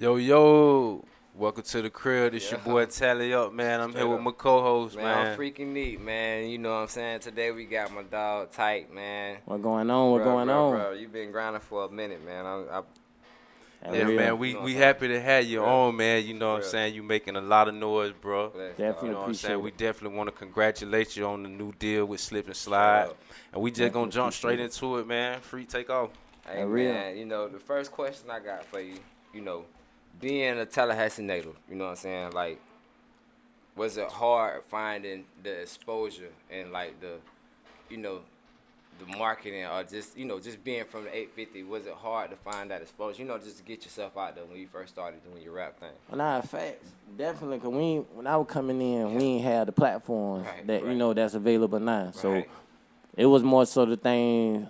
Yo, welcome to the crib. This your boy Yeah, Tally Up, man. I'm here straight with up. my co-host, Man, I'm man. freaking neat, man. You know what I'm saying? Today we got my dog Tyte, man. What going on? What Bro, going bro, on? bro. You been grinding for a minute, man. That Yeah, definitely, man, real. you we know what I'm we saying? happy to have you Real, on, man. You know what I'm real. saying? You making a lot of noise, bro. Bless, You Definitely dog. know what I'm saying? appreciate We it. definitely want to congratulate you on the new deal with Slip and Straight Slide. up. And we just Definitely gonna jump straight appreciate it. into it, man. Free take off. Hey, That real. man, the first question I got for you, you know, being a Tallahassee native, you know what I'm saying? Like, was it hard finding the exposure and, like, you know, the marketing or just being from the 850, was it hard to find that exposure? Just to get yourself out there when you first started doing your rap thing. Well, nah, facts. Definitely, cause when I was coming in, we ain't had the platforms Right, that right, that's available now. So right. it was more so the thing.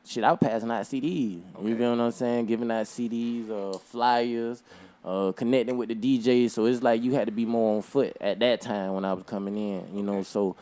Shit, I was passing out CDs. You Okay. feel what I'm saying? Giving out CDs, flyers, connecting with the DJs. So it's like you had to be more on foot at that time when I was coming in. Okay. So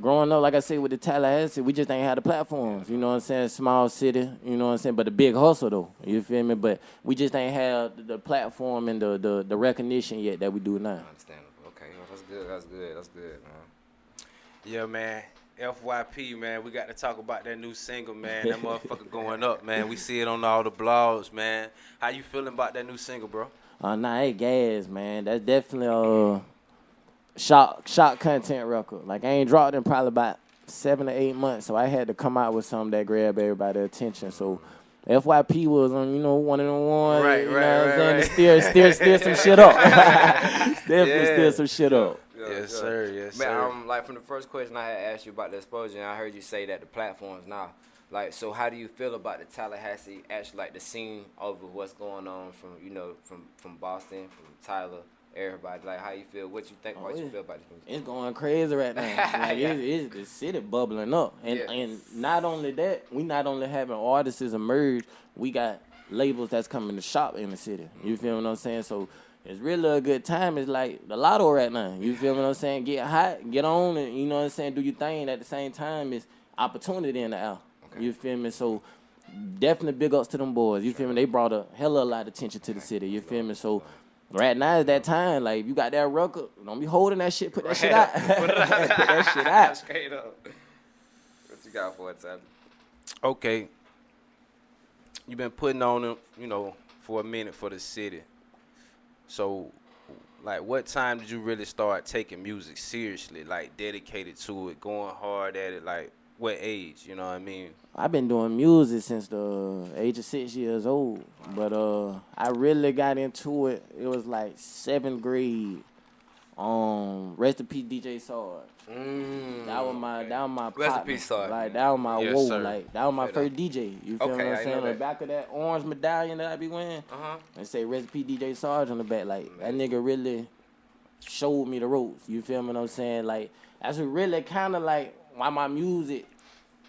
growing up, like I said, with the Tallahassee, we just ain't had the platforms. Yeah. You know what I'm saying? Small city, you know what I'm saying? But the big hustle, though. You feel me? But we just ain't had the platform and the recognition yet that we do now. Understandable. Okay, well, that's good. That's good. That's good, man. Yeah, man. FYP, man. We got to talk about that new single, man. That motherfucker going up, man. We see it on all the blogs, man. How you feeling about that new single, bro? Nah, it gas, man. That's definitely a shock content record. Like, I ain't dropped in probably about 7 to 8 months, so I had to come out with something that grabbed everybody's attention. So FYP was on, one of them ones, Right, you know right, what I'm saying, right, to steer some shit up. Definitely Yeah. steer some shit up. Yes, sir. Yes, Man, sir. like from the first question I had asked you about the exposure, and I heard you say that the platforms now. Like, so how do you feel about the Tallahassee, actually, like the scene of what's going on from Boston, from Tyler, everybody? Like, how you feel? What you think? What you feel about this music? It's going crazy right now. Like, Yeah. it's the city bubbling up. And Yeah. and not only that, we not only having artists emerge, we got labels that's coming to shop in the city. You feel what I'm saying? So it's really a good time. It's like the lotto right now. You feel what I'm saying? Get hot, get on, and you know what I'm saying, do your thing. At the same time, it's opportunity in the air. Okay. You feel me? So definitely big ups to them boys. You feel me? They brought a hell of a lot of attention to the city. You feel me? So right now is that time. Like, if you got that record, don't be holding that shit. Put that shit out. Put that shit out. Straight up. What you got for it, Tyler? Okay. You've been putting on them, for a minute for the city. So, like, what time did you really start taking music seriously, like, dedicated to it, going hard at it? Like, what age? You know what I mean? I've been doing music since the age of 6 years old, but I really got into it. It was like 7th grade. Rest in peace, DJ Sarge. That was my Rest in partner. peace, Sarge. Like, that was my Yes, sir. Like, that was my Straight first up. DJ. You feel Okay, what I I'm know saying? On the that. back of that orange medallion that I be wearing, and say Rest in peace, DJ Sarge on the back. Like, that nigga really showed me the ropes. You feel me? What I'm saying? Like, that's what really kind of like why my music.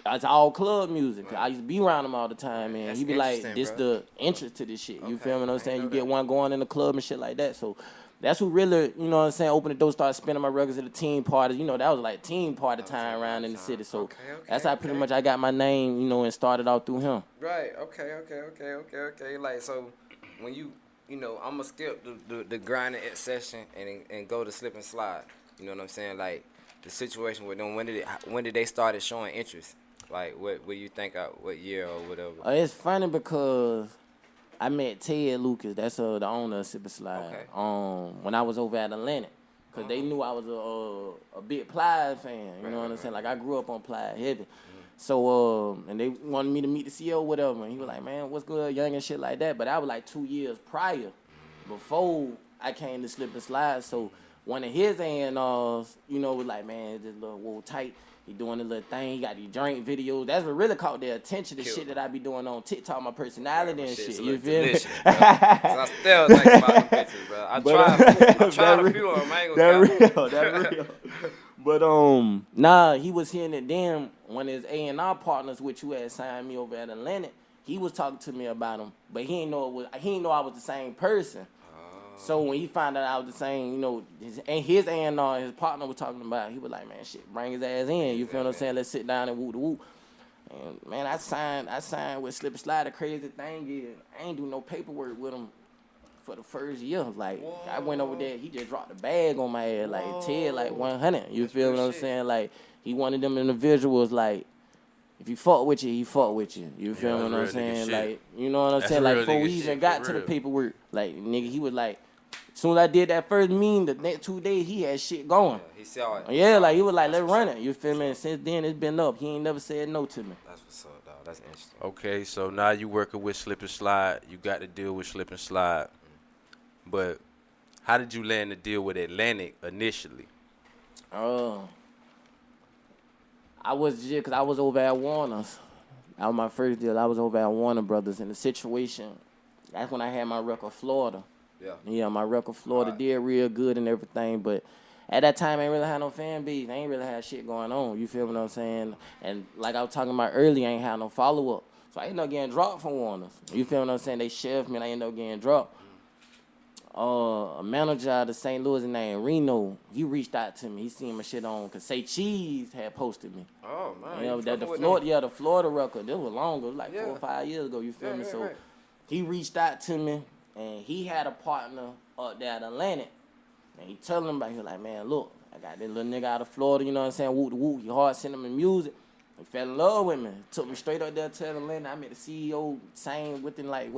It's all club music. I used to be around him all the time, man. That's He be like, interesting, this bro. the interest to this shit. You Okay, feel me what I I'm saying? know You get that. one going in the club and shit like that. So that's who really, you know what I'm saying, opened the door, started spinning my records at the team parties. You know, that was like team party time around in the city. So Okay, that's how pretty okay. much I got my name, and started out through him. Right. Okay. Like, so when I'm gonna skip the grinding at session and go to slip and slide. You know what I'm saying? Like, the situation with them. When did they started showing interest? Like, what do you think? What year or whatever? It's funny because I met Ted Lucas. That's the owner of Sip and Slide. Okay. When I was over at Atlantic, cause they knew I was a big Plies fan. You know what I'm saying? Like, I grew up on Plies heavy. So and they wanted me to meet the CEO, whatever. And he was like, "Man, what's good, young and shit like that." But I was like 2 years prior, before I came to Slip and Slide. So one of his A&Rs, was like, "Man, this little Whoa Tight. He doing a little thing. He got these drink videos. That's what really caught their attention. The Cute. shit that I be doing on TikTok, my personality and Shit's shit. You feel me? delicious, bro. I still think about them pictures, bro. I tried a few of them. I ain't gonna count. That real. But nah, he was hearing it then when his A&R partners, which you had signed me over at Atlantic, he was talking to me about him, but he didn't know I was the same person. So when he found out I was the same, his A&R, his partner was talking about, he was like, "Man, shit, bring his ass in." You feel what I'm saying? Let's sit down and whoop the whoop. And man, I signed with Slip and Slide. The crazy thing is, I ain't do no paperwork with him for the first year. Like, I went over there, he just dropped a bag on my ass, like, Ted, like, 100. You feel what I'm saying? Like, he one of them individuals, like, if he fuck with you, he fuck with you. You feel what I'm saying? Like, you know what I'm saying? Like, before we even got to the paperwork, like, nigga, he was like, as soon as I did that first meeting, the next 2 days, he had shit going. Yeah, he saw it. Yeah, like, he was like, let's run it. You feel me? And since then, it's been up. He ain't never said no to me. That's what's up, dog. That's interesting. Okay, so now you working with Slip and Slide. You got to deal with Slip and Slide. But how did you land the deal with Atlantic initially? I was just, because I was over at Warner's. That was my first deal. I was over at Warner Brothers. And the situation, that's when I had my record, Florida. Yeah, my record, Florida, did real good and everything. But at that time, I ain't really had no fan base. I ain't really had shit going on. You feel what I'm saying? And like I was talking about earlier, I ain't had no follow-up. So I ended up getting dropped from Warner's. You feel what I'm saying? They shelved me and I ended up getting dropped. A manager out of St. Louis named Reno, he reached out to me. He seen my shit on, because Say Cheese had posted me. Oh, man. You know, the Florida record, this was long ago, it was like 4 or 5 years ago, you feel me? So he reached out to me, and he had a partner up there at Atlantic. And he telling him about, he was like, man, look, I got this little nigga out of Florida, you know what I'm saying, whoop the whoop. He hard sending him music. He fell in love with me. Took me straight up there to Atlanta. I met the CEO within like,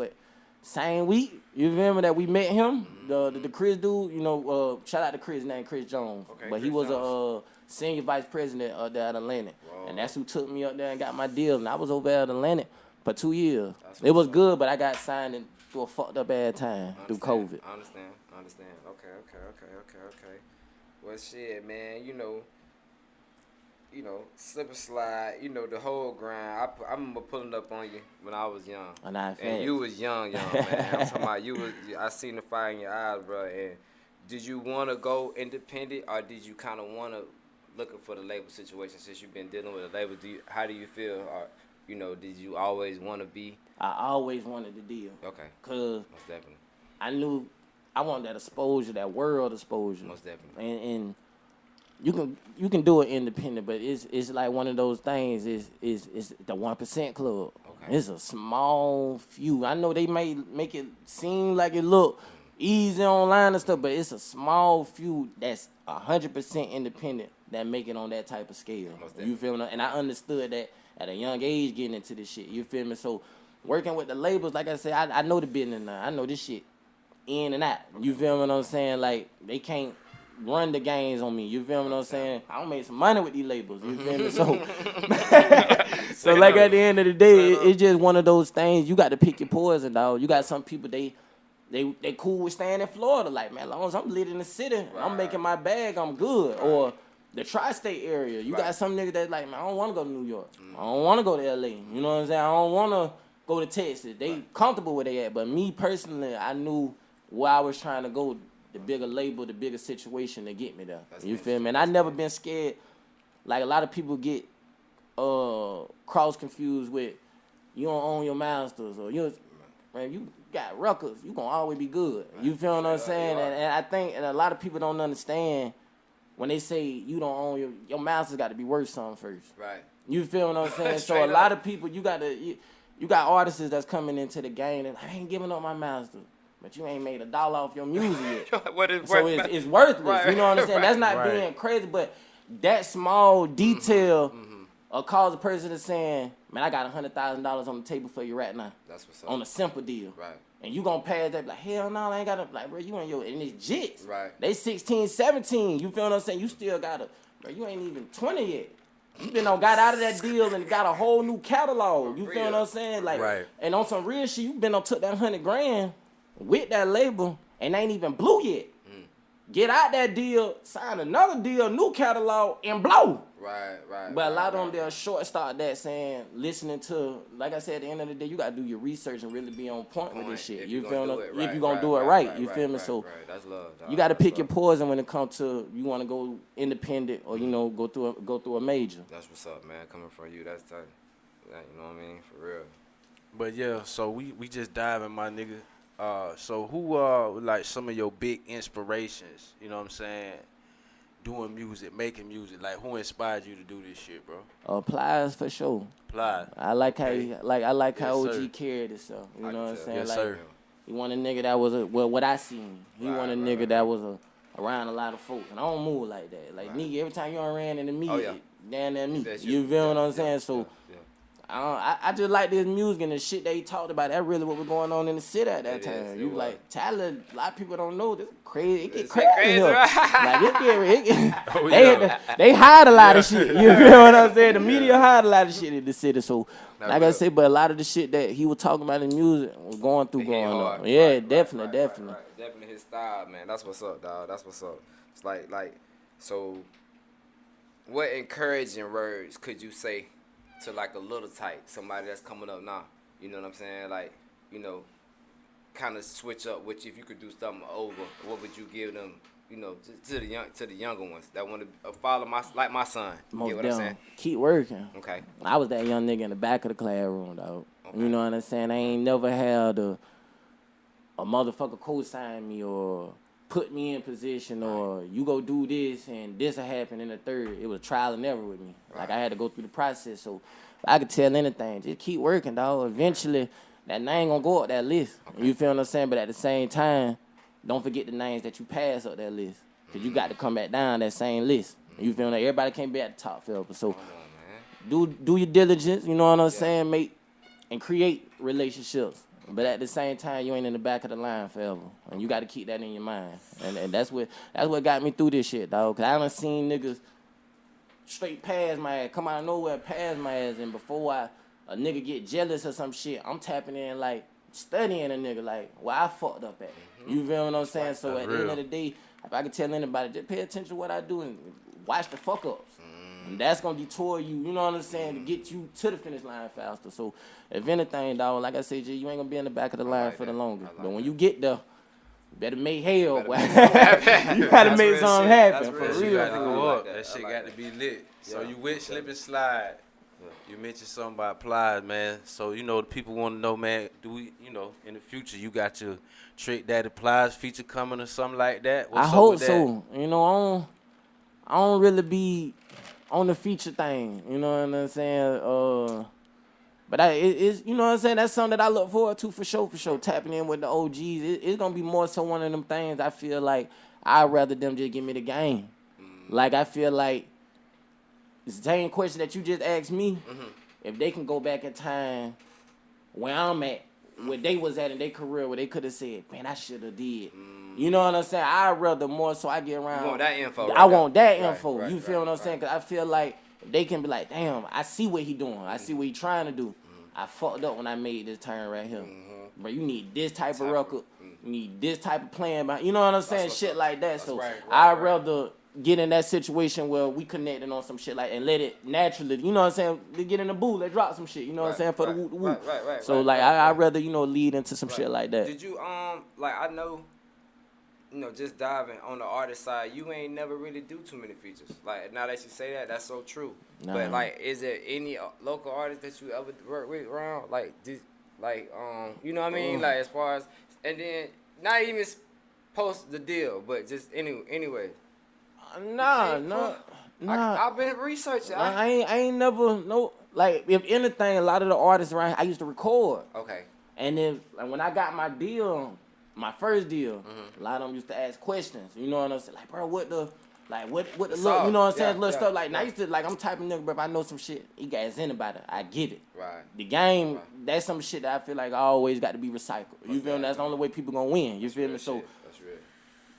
same week, you remember that we met him, the Chris dude, you know, shout out to Chris, name Chris Jones. Okay, but he was a senior vice president up there at Atlantic. Whoa. And that's who took me up there and got my deal. And I was over at Atlantic for 2 years. It was good, but I got signed through a fucked up bad time through COVID. I understand. Okay. Well, shit, man, you know, Slip and Slide, you know, the whole grind. I remember pulling up on you when I was young. And you was young, man. I'm talking about I seen the fire in your eyes, bro. And did you want to go independent, or did you kind of want to looking for the label situation since you've been dealing with a label? How do you feel? Or, you know, did you always want to be? I always wanted the deal. Okay. Because most definitely. I knew I wanted that exposure, that world exposure. Most definitely. And you can do it independent, but it's like one of those things. Is the 1% club. Okay. It's a small few. I know they may make it seem like it look easy online and stuff, but it's a small few that's 100% independent that make it on that type of scale. You feel me? And I understood that at a young age getting into this shit. You feel me? So working with the labels, like I said, I know the business now. I know this shit in and out. You feel what I'm saying? Like, they can't run the games on me. You feel what I'm saying? I don't make some money with these labels. You feel me? So like at the end of the day, it's just one of those things. You got to pick your poison, dog. You got some people, they cool with staying in Florida. Like, man, as long as I'm lit in the city, I'm making my bag, I'm good. Or the tri-state area. You got some niggas that like, man, I don't want to go to New York. I don't want to go to LA. You know what I'm saying? I don't want to go to Texas. They comfortable where they at. But me personally, I knew where I was trying to go, the bigger label, the bigger situation to get me there. You feel me? And I never been scared. Like, a lot of people get cross confused with, you don't own your masters, or you got records, you gonna always be good. You feel what I'm saying? And I think, and a lot of people don't understand when they say you don't own your masters, got to be worth something first. Right. You feel what I'm saying? So a lot of people, you got artists that's coming into the game and I ain't giving up my masters. But you ain't made $1 off your music yet. What is so it's worthless. Right. You know what I'm saying? That's not being crazy, but that small detail cause a person to saying, man, I got $100,000 on the table for you right now. That's what's up. On a simple deal. Right. And you gonna pass that, like, hell no, I ain't got to, like, bro, you ain't and it's jits. Right. They 16, 17. You feel what I'm saying? You still got bro, you ain't even 20 yet. You got out of that deal and got a whole new catalog. You feel what I'm saying? Like, and on some real shit, you been took that $100,000 with that label and ain't even blew yet. Get out that deal, sign another deal, new catalog, and blow. Right. But a lot of them, they'll short start that saying, listening to, like I said, at the end of the day, you got to do your research and really be on point with this shit. You feel me? If you're going to do it right, you feel me? So that's love, dog. You got to pick your poison when it comes to, you want to go independent or, go through a major. That's what's up, man. Coming from you, that's tight. You know what I mean? For real. But yeah, so we just diving, my nigga. So who are like some of your big inspirations, you know what I'm saying, doing music, making music? Like, who inspired you to do this shit, bro? Plies for sure. Plies. I like how how OG carried himself. You know what I'm saying? Yes, like, sir. He want a nigga that was what I seen. He want a nigga that was around a lot of folks, and I don't move like that. Like nigga, every time you done ran into me, down there me. You feel what I'm saying? So. I just like this music and the shit they talked about. That really what was going on in the city at that time. You like Tyler, a lot of people don't know this crazy. It get crazy here. Like they hide a lot of shit. You feel what I'm saying? The media hide a lot of shit in the city. So like I say, but a lot of the shit that he was talking about in music was going on. Yeah, definitely. Definitely his style, man. That's what's up, dog. That's what's up. It's like so. What encouraging words could you say to like a little Tyte, somebody that's coming up now? You know what I'm saying? Like, you know, kind of switch up. Which if you could do something over, what would you give them? You know, to the younger ones that want to follow my son. Most get what I'm saying? Keep working. Okay. I was that young nigga in the back of the classroom, dog. Okay. You know what I'm saying? I ain't never had a motherfucker co-sign me or put me in position or you go do this and this will happen in the third. It was trial and error with me. Like I had to go through the process. So I could tell anything. Just keep working, dog. Eventually, that name gonna go up that list. Okay. You feel what I'm saying? But at the same time, don't forget the names that you pass up that list. Because you got to come back down that same list. You feel me? Everybody can't be at the top, forever. So do your diligence, you know what I'm saying? Make and create relationships. But at the same time, you ain't in the back of the line forever. And you got to keep that in your mind. And that's what got me through this shit, dog. Because I done seen niggas straight pass my ass, come out of nowhere, pass my ass. And before a nigga get jealous or some shit, I'm tapping in, like, studying a nigga, like, where I fucked up at. You feel what I'm saying? So at the end of the day, if I could tell anybody, just pay attention to what I do and watch the fuck-ups. And that's going to detour you, you know what I'm saying, to get you to the finish line faster. So, if anything, dog, like I said, G, you ain't going to be in the back of the line for the longest. But when you get there, you better make hell, boy. You got to make something happen, for real. You got to go up. That shit got to be lit. So, you with Slip and Slide. You mentioned something about Plies, man. So, you know, the people want to know, man, do we, you know, in the future, you got your Trick Daddy Plies feature coming or something like that? I hope so. You know, I don't really be on the feature thing, you know what I'm saying? But it's you know what I'm saying? That's something that I look forward to for sure. Tapping in with the OGs, it's gonna be more so one of them things. I feel like I'd rather them just give me the game. Like I feel like it's the same question that you just asked me. If they can go back in time where I'm at, where they was at in their career, where they could have said, man, I should have did. You know what I'm saying? I'd rather more so I get around. You want that info. I want that info. You feel what I'm saying? Because I feel like if they can be like, damn, I see what he doing. I see what he trying to do. I fucked up when I made this turn right here. But you need this type of record. You need this type of plan. You know what I'm saying? Shit like that. So I'd rather get in that situation where we connecting on some shit like and let it naturally, you know what I'm saying? They get in the booth, let's drop some shit, you know what I'm saying? For the woo. So like I'd rather, you know, lead into some shit like that. Did you like I know, you know, just diving on the artist side, you ain't never really do too many features. Like now that you say that, that's so true. Nah. But like, is there any local artist that you ever work with around? Like this, like you know what I mean? Like as far as and then not even post the deal, but just anyway. Nah. I've been researching. I ain't never like if anything, a lot of the artists around I used to record. Okay. And then like, when I got my deal, my first deal, a lot of them used to ask questions. You know what I'm saying? Like, bro, what the look? You know what I'm saying? Little stuff like I used to like I'm typing nigga, bro. If I know some shit, he got ask anybody, I get it. Right. The game, that's some shit that I feel like I always got to be recycled. You feel me? That's the only way people gonna win. You feel me? So that's real.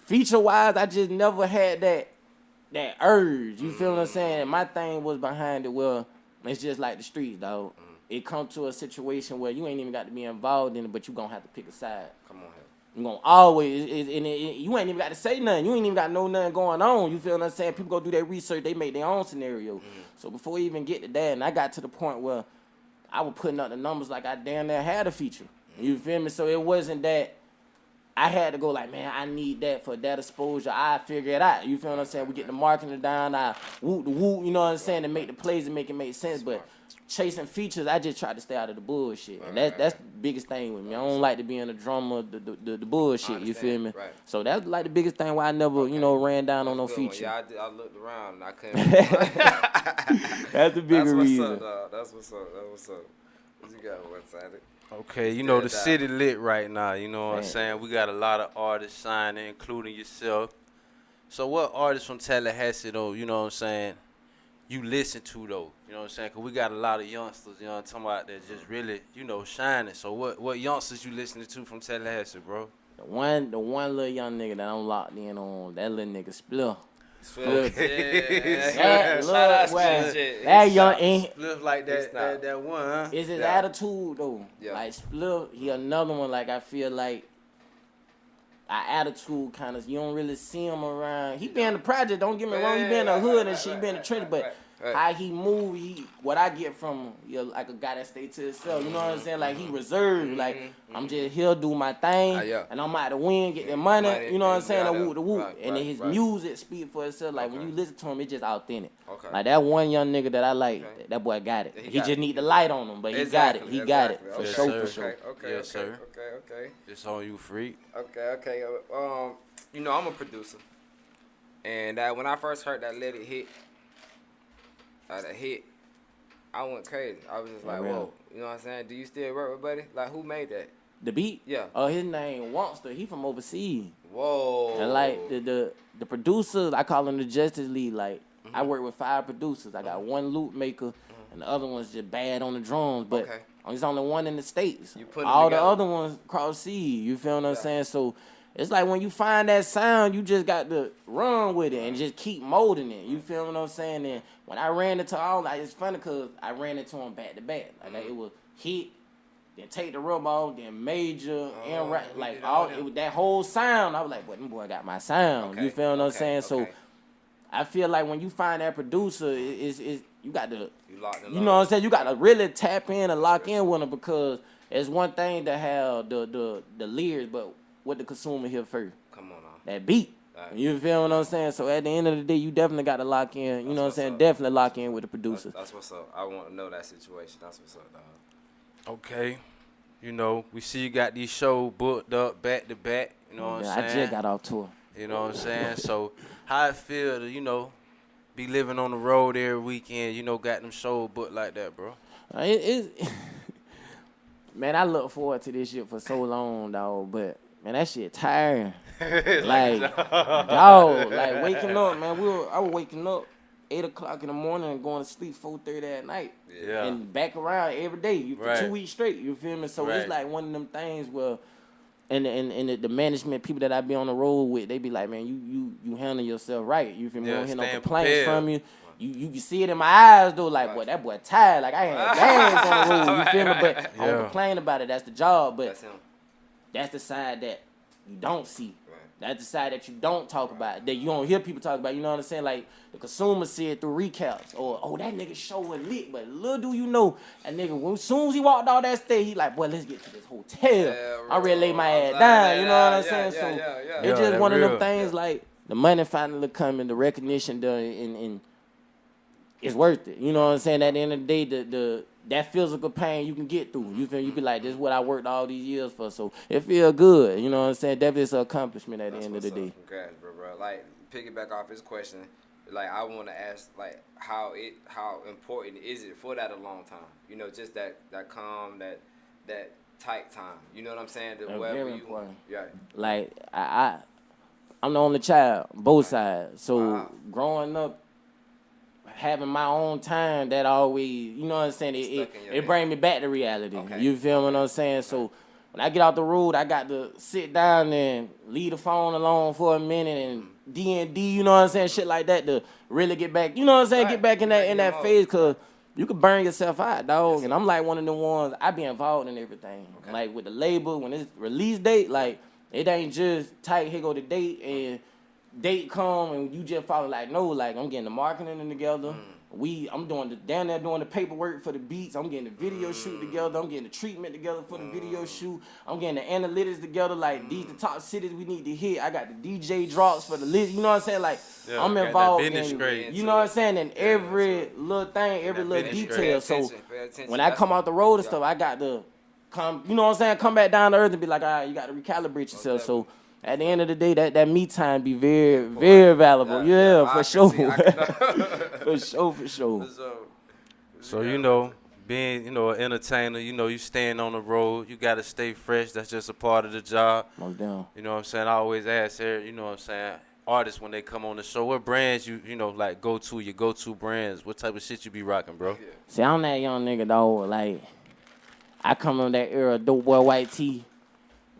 Feature wise, I just never had that urge. You feel what I'm saying? My thing was behind it. Well, it's just like the streets, dog. It come to a situation where you ain't even got to be involved in it, but you gonna have to pick a side. Come on here. You gonna always, you ain't even got to say nothing. You ain't even got to know nothing going on. You feel what I'm saying? People go do their research. They make their own scenario. So before you even get to that, and I got to the point where I was putting up the numbers like I damn near had a feature. You feel me? So it wasn't that I had to go like, man, I need that for that exposure. I figure it out. You feel what I'm saying? We get the marketing down. I whoop the whoop, you know what I'm saying, to make the plays and make it make sense. But chasing features, I just try to stay out of the bullshit. And that's the biggest thing with me. I don't like to be in the drama, the bullshit, you feel me? Right. So that's like the biggest thing why I never, you know, ran down on no feature. Yeah, I looked around and I couldn't. That's the bigger reason. That's what's up. What you got one-sided? Okay, you Still know the die. city lit right now. You know what I'm Man. saying? We got a lot of artists signing, including yourself. So what artists from Tallahassee though? You know what I'm saying? You listen to though? You know what I'm saying? 'Cause we got a lot of youngsters. You know what I'm talking about? That just really, shining. So what youngsters you listening to from Tallahassee, bro? The one little young nigga that I'm locked in on, that little nigga Spliff. Swift, That yeah. little, Shout out well, Swift. that young ain't. Spliff like It's not. that one, huh? It's his Yeah. attitude though. Yeah. Like Spliff, he another one. Like I feel like our attitude kind of, you don't really see him around. He been in the project. Don't get me wrong. He been in the hood and shit. He been in the trench, but. How he move, what I get from him, like a guy that stay to himself. You know what I'm saying? Like he reserved. Like I'm just here do my thing, Yeah. and I'm out to win, get the money. You know what I'm saying? Yeah, The whoop, the whoop, right, and then right, his right. music speak for itself. Like when Okay. you listen to him, it's just authentic. Okay. Like that one young nigga that I like, Okay. that boy got it. He He got just it. need the light on him, but he got it. He got it for Yes, sure, sir. for sure. Okay. Yes, sir. Okay. It's on you, freak. Okay. You know I'm a producer, and when I first heard that Let It Hit, I went crazy. I was just like, real. whoa. You know what I'm saying? Do you still work with Buddy? Like, who made that? The beat? Yeah. Oh, his name Wonster. He from overseas. Whoa. And like the producers, I call them the Justice League. Like I work with 5 producers. I got one loop maker, and the other one's just bad on the drums. But Okay. there's only one in the States. You put 'em all the together. other ones cross sea. You feel what I'm Yeah. saying? So it's like when you find that sound, you just got to run with it and just keep molding it. You feel what I'm saying? And when I ran into all, like it's funny because I ran into them back to back. Like it was hit. Then take the rub off, then major, and right, we like did all all them. it was that whole sound. I was like, "Boy, them boy got my sound." You feel what I'm saying? So I feel like when you find that producer, is you got to, You locked in you know what I'm saying? You got to really tap in and lock in with them because it's one thing to have the lyrics, but what the consumer hear first, Come on now. that beat. Right. You feel what I'm saying? So at the end of the day, you definitely got to lock in. You That's know what I'm what's saying? up. Definitely lock in with the producer. That's what's up. I want to know that situation. That's what's up, dog. Okay. You know, we see you got these shows booked up back to back. You know what Yeah, I'm I saying? just got off tour. You know what I'm saying? So how it feel to, be living on the road every weekend, got them shows booked like that, bro? Man, I look forward to this shit for so long, dog. But man, that shit tiring. Like, dog, like waking up, man. I was waking up 8:00 in the morning and going to sleep 4:30 at night. Yeah. And back around every day for Right. 2 weeks straight. You feel me? So Right. it's like one of them things where, and the management people that I be on the road with, they be like, man, you handle yourself right. You feel me? Yeah, I don't hear no staying complaints prepared. from you. You can see it in my eyes though, like boy, that boy tired. Like I ain't dance on the road. You feel me? But I Yeah. don't complain about it. That's the job. But That's him. that's the side that you don't see. Right. That's the side that you don't talk about, that you don't hear people talk about. You know what I'm saying? Like the consumer see it through recaps, or that nigga show was lit. But little do you know, that nigga, as soon as he walked out that stage, he like, boy, let's get to this hotel. Yeah, I really lay my ass right. down. You know what I'm Yeah, saying? yeah, So yeah. it's Yeah, just that one of them real. things. Like the money finally coming, the recognition done, and it's worth it. You know what I'm saying? At the end of the day, that physical pain you can get through. You feel? You be like, this is what I worked all these years for. So it feel good. You know what I'm saying? Definitely it's an accomplishment at the end of the day. Congrats, bro. Like, piggyback off his question, like, I want to ask, like, how important is it for that a long time? Just that calm, that tight time. You know what I'm saying? That's Wherever very you, important. yeah. Like I'm the only child, both sides. So Wow. growing up, having my own time, that always, you know what I'm saying? Stuck in your It head. bring me back to reality. Okay. You feel what I'm saying? So when I get out the road, I got to sit down and leave the phone alone for a minute and D&D, you know what I'm saying? Shit like that to really get back, you know what I'm saying? Right. Get back in that Back in phase, mode. cause you can burn yourself out, dog. Yes, And I'm like one of the ones, I be involved in everything. Okay. Like with the label, when it's release date, like it ain't just tight, here go the date and date come and you just follow like, no, like I'm getting the marketing together. I'm doing down there doing the paperwork for the beats. I'm getting the video shoot together. I'm getting the treatment together for the video shoot. I'm getting the analytics together. Like these the top cities we need to hit. I got the DJ drops for the list. You know what I'm saying? Like Yeah, I'm got that involved business in, straight. you know what I'm saying? In every little thing, every that little business detail. straight. So Pay attention. when I come out the road and stuff, I got to come, you know what I'm saying? Come back down to earth and be like, all right, you got to recalibrate yourself. So at the end of the day, that me time be very, very valuable. Yeah, I for can sure. see- I can- For sure, for sure. So, being, an entertainer, you staying on the road, you got to stay fresh. That's just a part of the job. Most down. You know what I'm saying? I always ask her, artists when they come on the show, what brands like your go-to brands, what type of shit you be rocking, bro? See, I'm that young nigga, dog. Like, I come from that era, dope boy, white tee,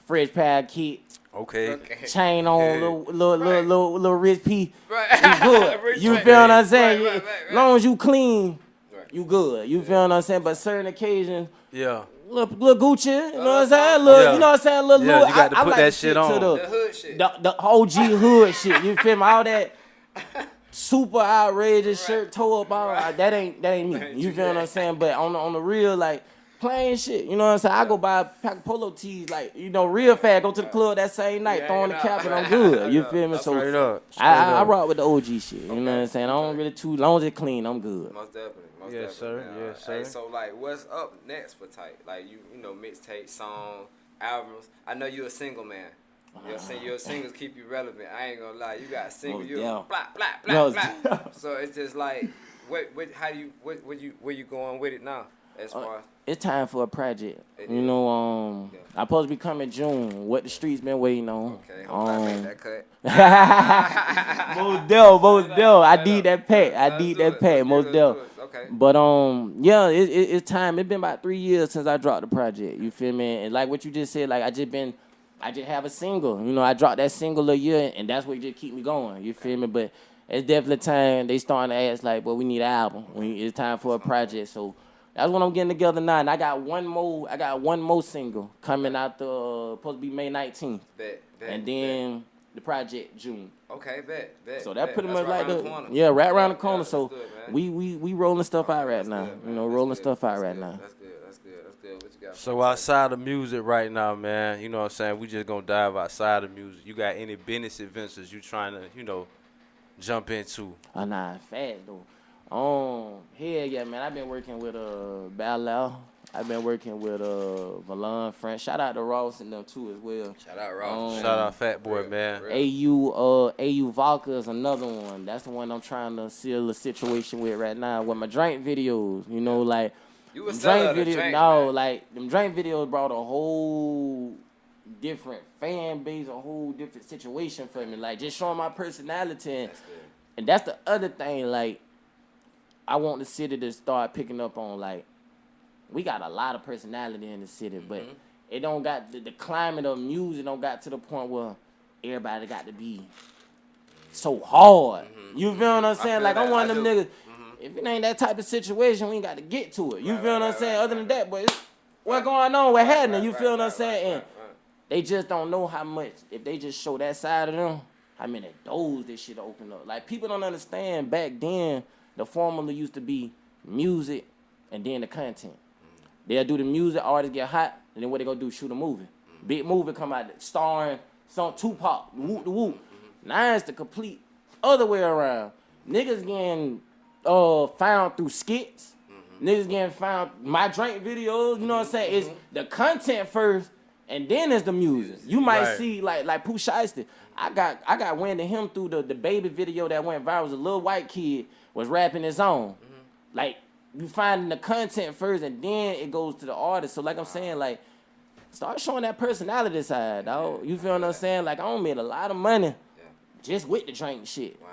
fresh pair of kit, Okay. chain on, little rich P. Right. You good. You feel what I'm saying? Right. As long as you clean, Right. you good. You feel what I'm saying? But certain occasions, Yeah. little Gucci, you know what I'm saying? Little, Yeah. You know what I'm saying? Little, Yeah, you got to I put like that the shit to on. The hood shit. the OG hood shit. You feel me? All that super outrageous shirt toe up on. That ain't me. You feel what I'm saying? But on the real, like, plain shit. You know what I'm saying? I go buy a pack of polo tees, like, real fast. Go to the club that same night, throwing the cap, and I'm good. You feel me? So Straight up. I rock with the OG shit. You know what I'm saying? I don't really too long as it clean, I'm good. Most definitely. Yes, sir. Man. Yes, sir. Hey, so like, what's up next for Tyte? Like, mixtape, song, albums. I know you a single man. Your singles keep you relevant. I ain't gonna lie. You got singles. You blah blah blah. So it's just like, where you going with it now? As far as It's time for a project. It You is. know, I'm supposed to be coming June. What the streets been waiting on. okay, hope I made that cut. Most del. I Straight need up. that pack. I Let's need do that it. pack. Let's Most do it. del. Let's do it. Okay. But yeah, it's time. It's been about 3 years since I dropped the project. You feel me? And like what you just said, like I just have a single. I dropped that single a year, and that's what just keep me going. You feel me? But it's definitely time they starting to ask like, well, we need an album. It's time for a project. So that's what I'm getting together now. And I got one more single coming out supposed to be May 19th. Bet. And then the project June. Okay, bet. So that pretty That's much right like around the corner. right around the corner. Let's So do it, man. we rolling stuff out right That's now. good, man. Rolling That's stuff good. out That's right good. now. That's good. What you got? So outside of music right now, man, you know what I'm saying? We just gonna dive outside of music. You got any business adventures you trying to, jump into? Oh, nah, fast though. Hell yeah, man. I've been working with Ballau. I've been working with Valon French. Shout out to Ross and them too as well. Shout out Ross. Shout out Fat Boy, man. AU Vodka is another one. That's the one I'm trying to seal a situation with right now with my drink videos. Like You was drink selling video. drink, No, man. like them drink videos brought a whole different fan base, a whole different situation for me. Like just showing my personality, That's good. and that's the other thing. Like I want the city to start picking up on like. We got a lot of personality in the city, but it don't got the climate of music don't got to the point where everybody got to be so hard. You feel what I'm saying? Like I'm one of them niggas. If it ain't that type of situation, we ain't got to get to it. You feel what I'm saying? Other than that, but what going on? What happening? You feel what I'm saying? And they just don't know how much. If they just show that side of them, how many doors this shit open up. Like people don't understand. Back then, the formula used to be music and then the content. They'll do the music, artists get hot, and then what they gonna do? Shoot a movie. Big movie come out starring some Tupac, whoop the whoop. Now it's the complete other way around. Niggas getting found through skits. Niggas getting found my drink videos. You know what I'm saying? It's the content first, and then it's the music. You might see like Pooh Shiesty. I got wind of him through the baby video that went viral. It was a little white kid was rapping his own. Like. You finding the content first, and then it goes to the artist. So, like I'm saying, like, start showing that personality side, dog. You feel what I'm saying? Like, I don't made a lot of money just with the drink shit. Wow.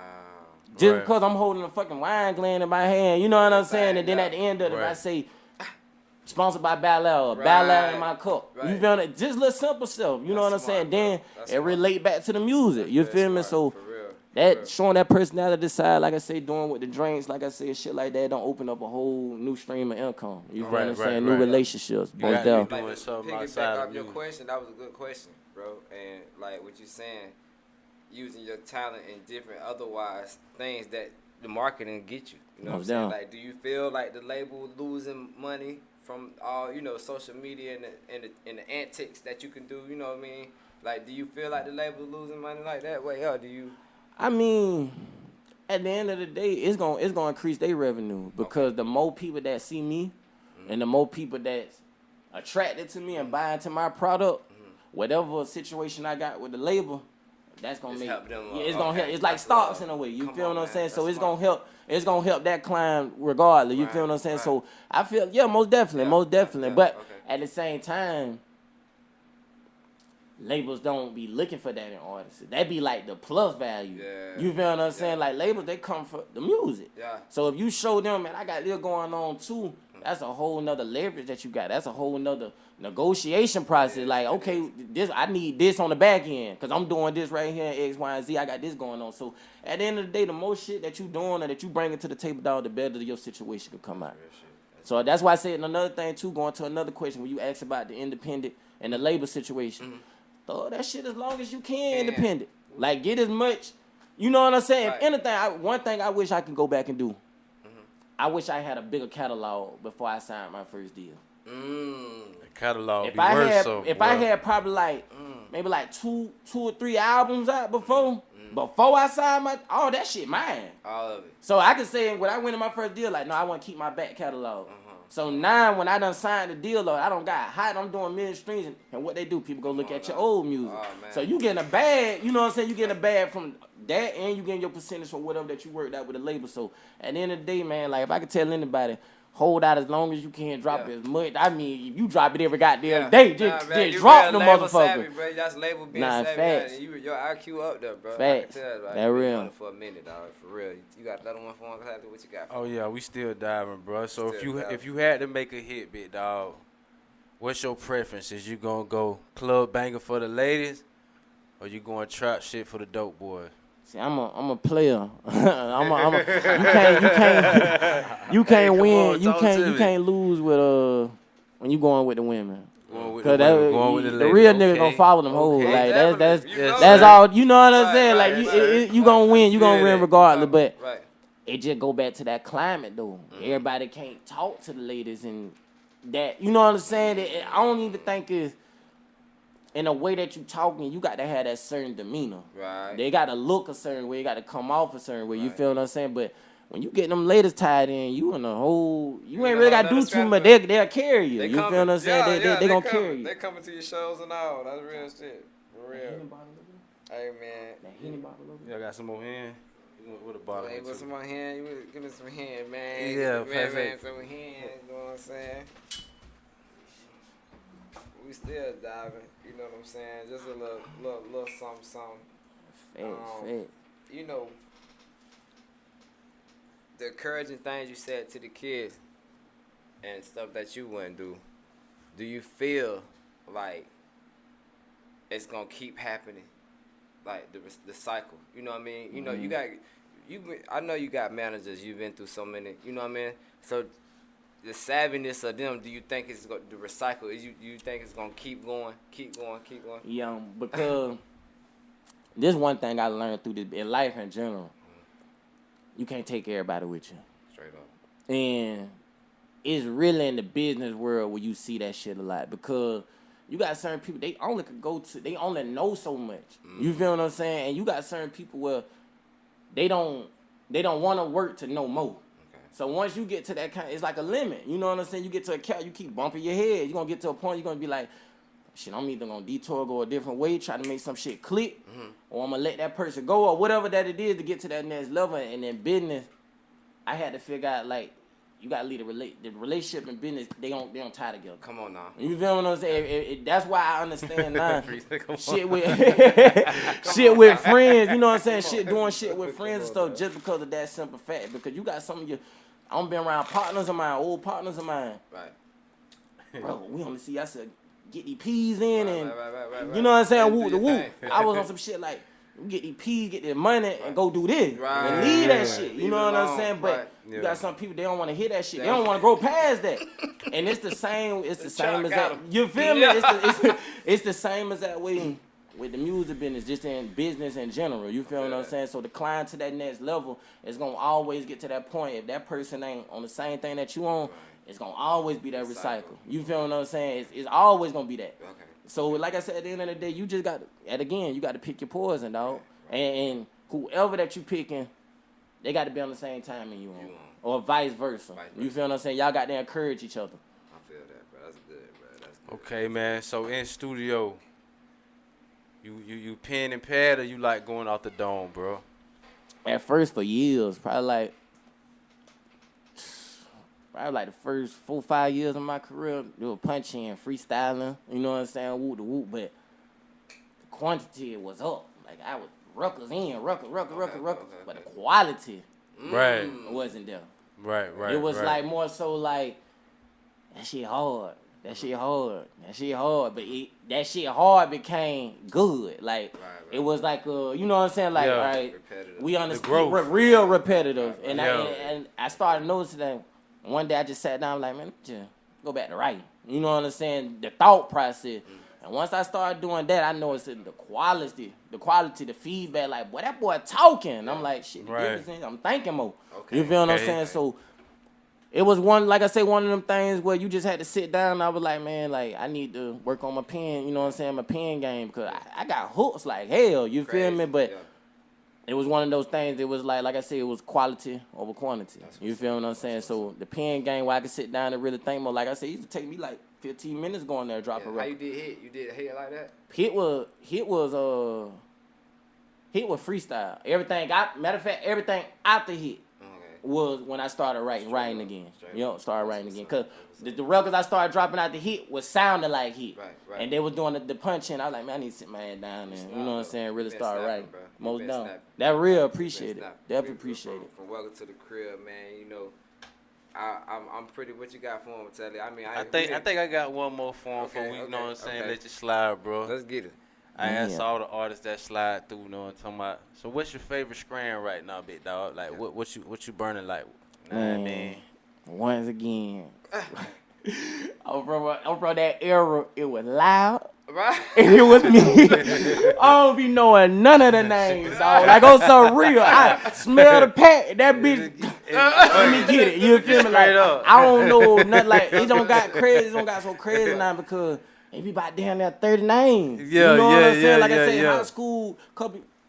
Just because I'm holding a fucking wine gland in my hand. You know what I'm saying? And then at the end of it, I say, sponsored by Ballau, or Ballau in my cup. You feel me? Just little simple stuff. You know what I'm saying? Then it relate back to the music. You feel me? So. That showing that personality side, like I say, doing with the drinks, like I say, shit like that, don't open up a whole new stream of income. You feel what I'm saying? New relationships. You got to be doing Like, something piggyback outside off of your music. question, that was a good question, bro. And like what you saying, using your talent in different otherwise things that the marketing get you. You know what I'm saying? Like, do you feel like the label losing money from all social media and the antics that you can do? You know what I mean? Like, do you feel like the label losing money like that? Way, or do you? I mean, at the end of the day, it's gonna increase their revenue because the more people that see me, and the more people that's attracted to me and buying to my product, whatever situation I got with the label, that's gonna Just make help them, it's gonna help. okay. It's like That's stocks love. in a way. You Come feel on, what I'm man. saying? So That's it's smart. gonna help. It's gonna help that climb regardless. You feel what I'm saying? Right. So I feel most definitely, Yeah, But okay. at the same time, labels don't be looking for that in artists. That be like the plus value. Yeah. You feel what I'm saying? Yeah. Like labels, they come for the music. Yeah. So if you show them, man, I got this going on too, that's a whole nother leverage that you got. That's a whole nother negotiation process. It is, Like, it okay, is. this I need this on the back end because I'm doing this right here, X, Y, and Z. I got this going on. So at the end of the day, the more shit that you doing or that you bringing to the table, dog, the better your situation can come out. Real shit. So that's why I said another thing too, going to another question when you ask about the independent and the labor situation. Throw that shit as long as you can independent. Like get as much, you know what I'm saying? Right. If anything, one thing I wish I could go back and do. I wish I had a bigger catalog before I signed my first deal. The catalog If be I worth had, so. if I had probably like maybe like two or three albums out before I signed all that shit mine. All of it. So I can say when I went in my first deal, like no, I want to keep my back catalog. So now when I done signed the deal, though, I don't got hot. I'm doing million streams, and what they do, people go look at your old music. Oh, man. So you getting a bag, you know what I'm saying? You getting a bag from that, and you getting your percentage for whatever that you worked out with the label. So at the end of the day, man, like if I could tell anybody, hold out as long as you can, drop Yeah. it as much. I mean, if you drop it every goddamn Yeah. day, Nah, just man, you drop real the label motherfucker. Savvy, bro. That's label being Nah, savvy. facts. Man. Your IQ up there, bro. Facts. I can tell, like, That you been real. on it for a minute, dog. For real. You got another one for one? What you got? Oh yeah, we still diving, bro. So Still diving. if you had to make a hit, big dog, what's your preference? Is you gonna go club banger for the ladies, or you going trap shit for the dope boys? See, I'm a player. You can't Hey, win. on, You talk to can't me. lose with when you going with the women. Going with Cause the women, going with the the ladies. real nigga Okay. gonna follow them hoes. Okay. Like Definitely. You know that's that. all. You know what I'm Right, saying? right, Like right, you gonna win. You feel gonna win that. regardless. But Right. it just go back to that climate though. Everybody can't talk to the ladies and that. You know what I'm saying? I don't even think it's in a way that you talking. You got to have that certain demeanor. Right. They got to look a certain way. You got to come off a certain way. You Right. feel what I'm saying? But when you get them ladies tied in, you in the whole. You ain't in a really whole got to do nother too much. stratosphere. They'll carry you. You feel what I'm saying? They gonna carry you. They coming to your shows and all. That's real shit. For real. Hey, man. Yeah, I got some more hand. With a bottle. Hey, with some hand, you give me some hand, man. Yeah, man, perfect. some hand. You know what I'm saying? We still diving. You know what I'm saying? Just a little something. Facts. You know, the encouraging things you said to the kids and stuff that you wouldn't do. Do you feel like it's gonna keep happening? Like the cycle, you know what I mean? You know, I know you got managers. You've been through so many, you know what I mean? So the savviness of them, do you think it's going to recycle? You think it's gonna keep going? Yeah, because this one thing I learned through this in life in general. You can't take everybody with you, Straight up. and it's really in the business world where you see that shit a lot because. You got certain people, they only know so much. You feel what I'm saying? And you got certain people where they don't want to work to know more. Okay. So once you get to that kind, it's like a limit. You know what I'm saying? You get to a cap, you keep bumping your head. You're going to get to a point, you're going to be like, shit, I'm either going to detour, go a different way, try to make some shit click, or I'm going to let that person go, or whatever that it is to get to that next level. And in business, I had to figure out, like, you gotta leave the relationship and business. They don't tie together. Come on now. You feel what I'm saying? That's why I understand now. shit with friends. You know what I'm saying? Doing shit with friends and stuff just because of that simple fact. Because you got some of your, I'm been around partners of mine, old partners of mine. Right. Bro, we only see I said get these peas in and Right. you know what I'm saying? Do Whoop the your whoop. thing. I was on some shit like. We get these peas, get their money, and go do this. Right. And leave that Yeah. shit. You Leave know it what I'm alone. saying? But Right. you got some people, they don't want to hear that shit. They Yeah. don't want to grow past that. And it's the same as Chuck that. got 'em. You feel me? Yeah. It's the same as that way with the music business, just in business in general. You feel what I'm saying? So the climb to that next level is going to always get to that point. If that person ain't on the same thing that you on, it's going to always be that recycle. You feel what I'm saying? It's always going to be that. Okay. So like I said, at the end of the day, you just got to, you got to pick your poison, dog. And whoever that you picking, they got to be on the same time as you on. Or vice versa. You feel what I'm saying? Y'all got to encourage each other. I feel that, bro. That's good, bro. That's good. Okay, man. So in studio, you You pen and pad, or you like going off the dome, bro? At first for years, probably like the first 4-5 years of my career, they were punching, freestyling, you know what I'm saying, whoop the whoop, but the quantity was up. Like I was ruckers in, rucker, but the quality wasn't there. Right. It was like more so like that shit hard. But that shit hard became good. Like it was like you know what I'm saying? Like all right, repetitive. we understand real repetitive. And I started noticing that one day I just sat down like, man, just go back to writing. You know what I'm saying? The thought process. And once I started doing that, I noticed the quality, the feedback. Like, boy, that boy talking. I'm like, shit, the difference is I'm thinking more. Okay. You feel what I'm saying? So it was one of them things where you just had to sit down. And I was like, man, like I need to work on my pen. You know what I'm saying? My pen game, because I got hooks like hell. You feel me? But it was one of those things. It was like I said, it was quality over quantity. You feel what I'm saying? So the pen game where I could sit down and really think more. Like I said, it used to take me like 15 minutes going there, drop a record. How you did hit? You did hit like that? Hit was freestyle. Everything after hit was when I started writing again. Started writing again. Cause the records I started dropping out the hit was sounding like hit. Right. And they was doing the punching. I was like, man, I need to sit my head down and you know what I'm saying, really start writing. Most done. That real appreciate it. Definitely appreciate it. From Welcome to the Crib, man, you know. I'm pretty. What you got for him, Telly? I mean, I think I got one more for him. You know what I'm saying? Let you slide, bro. Let's get it. I asked all the artists that slide through. You know what I'm talking about? So what's your favorite screen right now, big dog? Like what you burning like? Man, I mean, once again, I'm from that era. It was loud. Right. And it was me. I don't be knowing none of the names, dog. Like on some real. I smell the pack. That bitch. Let me get it. You feel me? Like I don't know nothing. Like it don't got crazy. It don't got so crazy now because it be about damn near 30 names. Yeah, you know what I'm saying? Like I said, yeah. high school,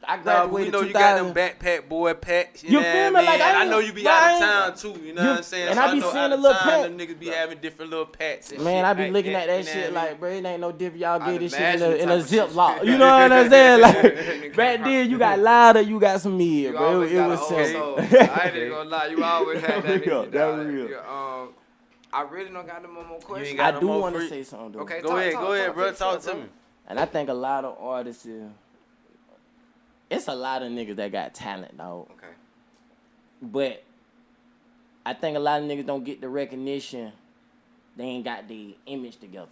I we graduated know 2000. you got them backpack boy packs. You feel me? Like I know you be out of town too. You know what I'm saying? And so I be know seeing out the of little time, pack. them niggas be having different little packs. And Man, shit I be like looking at that you know shit what I mean? like, bro, it ain't no different. Y'all I'd get this shit imagine in the a type of shit. Ziploc. You know what I'm saying? Like back then, you got louder, you got some mid, You bro. always It got was an simple. old soul. I ain't even gonna lie. You always had that. That real. I really don't got no more questions. got I no do more want to free- say something, though. Okay, Go ahead, bro. Talk to me. And I think a lot of artists, it's a lot of niggas that got talent, dog. Okay. But I think a lot of niggas don't get the recognition. They ain't got the image together.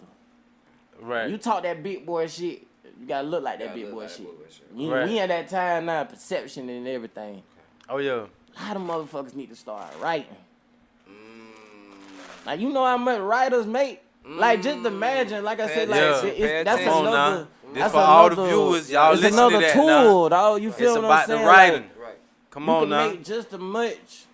Right. You talk that big boy shit, you gotta look like that big boy shit. You know, Right. we in that time now, perception and everything. Oh yeah. A lot of motherfuckers need to start writing. Like you know how much writers make. Like just imagine, like I said, like that's Come on now. another. This That's for all the another- viewers. Y'all It's listen another to that tool, now. dog. You feel It's what about I'm saying? the writing. Like, Right. Come you on can now. make just as much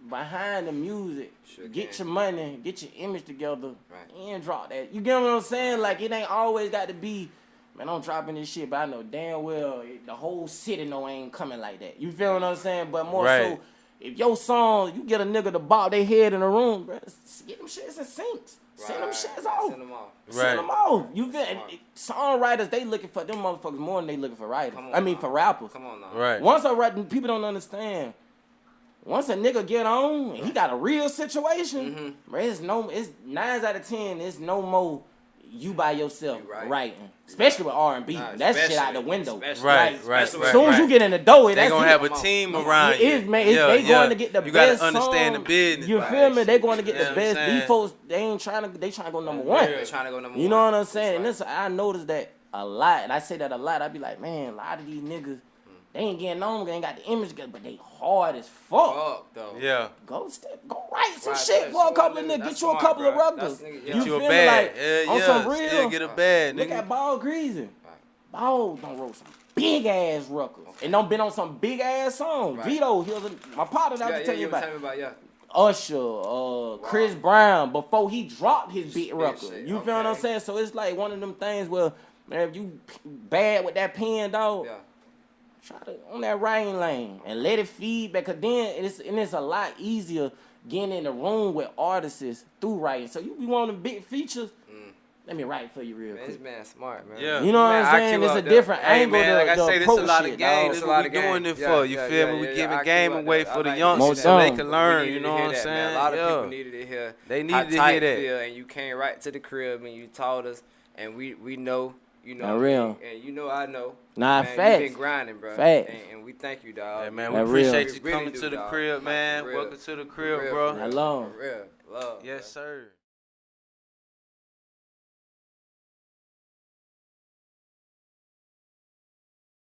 behind the music. Sure Get can. your money, get your image together, Right. and drop that. You get what I'm saying? Like it ain't always got to be, man, I'm dropping this shit, but I know damn well the whole city know I ain't coming like that. You feel what I'm saying? But more Right. so, if your song, you get a nigga to bob their head in the room, bro, get them shits in syncs. Send them shits off. Send them off. Send them off. You feel? And songwriters, they looking for them motherfuckers more than they looking for writers. Come on I mean, now. for rappers. Come on now. Right. Once a writer, people don't understand. Once a nigga get on and he got a real situation, bro, it's 9 out of 10. It's no more you by yourself writing, especially with R&B. That shit out the window. Right. As soon as you get in the door, They that's gonna it. have a team around you. They going to get the you best gotta understand song. the business. You feel me? They going to get You know the what I'm best. saying? These folks, they trying to go number one. They're trying to go number You one. know what I'm saying? And That's this, I noticed that a lot, and I say that a lot. I be like, man, a lot of these niggas, they ain't getting on, they ain't got the image together, but they hard as fuck. Fuck though. Yeah. Go write some Right, shit yeah, for a sure, couple of nigga. niggas. That's Get you a smart, couple of bro. records. That's nigga- You Get you feel a me? bag. Like, on yeah. some real. Still get a bag, Look nigga. at Ball Greasy. Ball done wrote some big ass records. And done been on some big ass songs. Right. Vito, he was my partner that I was telling you you were about. telling me about Usher, Chris Brown, before he dropped his big record. shit, You feel what I'm okay. saying? So it's like one of them things where, man, if you bad with that pen, dog, Yeah. try to on that writing lane and let it feed back. Cause then it's a lot easier getting in the room with artists through writing. So you be wanting big features, let me write for you real Man, this quick. man smart, man. Yeah. You know what Man, I'm saying? IQ It's up a there. different Hey angle man, like I to say, this approach a lot of shit, game. dog. This It's a what lot we of game. doing it Yeah, for. You yeah, feel yeah, me? We yeah, giving IQ game up away there. for the I like youngsters Most so they done. can We learn. needed You to know what hear I'm that, saying? man. A lot of Yeah. people needed to hear. They how needed to Tyte hear that. feel, and you came right to the crib and you taught us, and we know, you know, Not what I real. mean? And you know I know. Nah, man, facts. you been grinding, bro. Facts. And we thank you, dog. Hey man, You we That know, real. appreciate you we really coming do, to the dog. crib, Like, man. for real. Welcome to the For crib, real, bro. for real. Hello. For real. Love. Yes, bro. sir.